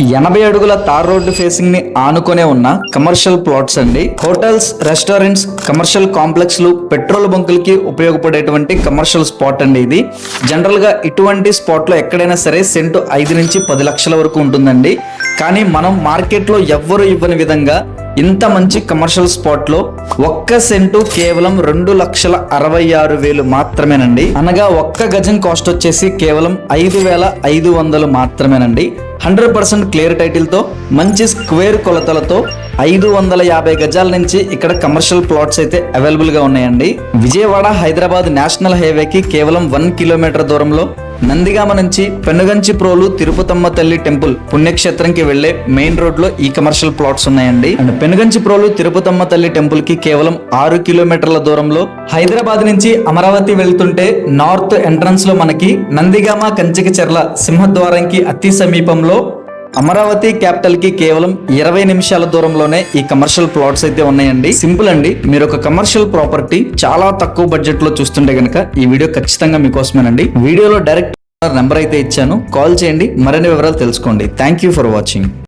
80 అడుగుల tar road facing ని ఆనుకునే ఉన్న కమర్షియల్ ప్లాట్స్ అండి. హోటల్స్, రెస్టారెంట్స్, కమర్షియల్ కాంప్లెక్స్లు, పెట్రోల్ బంకులకి ఉపయోగపడేటువంటి కమర్షియల్ స్పాట్ అండి ఇది. జనరల్ గా ఇటువంటి స్పాట్ లో ఎక్కడైనా సరే సెంటు 5 నుంచి 10 లక్షల వరకు ఉంటుందండి. కానీ మనం మార్కెట్ లో ఎవ్వరు ఇవ్వని విధంగా ఇంత మంచి కమర్షియల్ స్పాట్ లో ఒక్క సెంటు కేవలం 2,66,000 మాత్రమేనండి. అనగా ఒక్క గజం కాస్ట్ వచ్చేసి కేవలం 5,500 మాత్రమేనండి. 100% క్లియర్ టైటిల్ తో మంచి స్క్వేర్ కొలతలతో 550 గజాల నుంచి ఇక్కడ కమర్షియల్ ప్లాట్స్ అయితే అవైలబుల్ గా ఉన్నాయండి. విజయవాడ హైదరాబాద్ నేషనల్ హైవేకి కేవలం 1 కిలోమీటర్ దూరంలో నందిగామ నుంచి పెనుగంచిప్రోలు తిరుపతమ్మ తల్లి టెంపుల్ పుణ్యక్షేత్రంకి వెళ్లే మెయిన్ రోడ్ లో ఈ కమర్షియల్ ప్లాట్స్ ఉన్నాయండి. అండ్ పెనుగంచిప్రోలు తిరుపతమ్మ తల్లి టెంపుల్ కి కేవలం 6 కిలోమీటర్ల దూరంలో, హైదరాబాద్ నుంచి అమరావతి వెళ్తుంటే నార్త్ ఎంట్రన్స్ లో మనకి నందిగామ కంచికచర్ల సింహద్వారంకి అతి సమీపంలో, అమరావతి క్యాపిటల్ కి కేవలం 20 నిమిషాల దూరంలోనే ఈ కమర్షియల్ ప్లాట్స్ అయితే ఉన్నాయండి. సింపుల్ అండి. మీరు ఒక కమర్షియల్ ప్రాపర్టీ చాలా తక్కువ బడ్జెట్ లో చూస్తుంటే గనక ఈ వీడియో ఖచ్చితంగా మీకోసమేనండి. వీడియోలో డైరెక్ట్ నెంబర్ అయితే ఇచ్చాను, కాల్ చేయండి, మరిన్ని వివరాలు తెలుసుకోండి. Thank you for watching.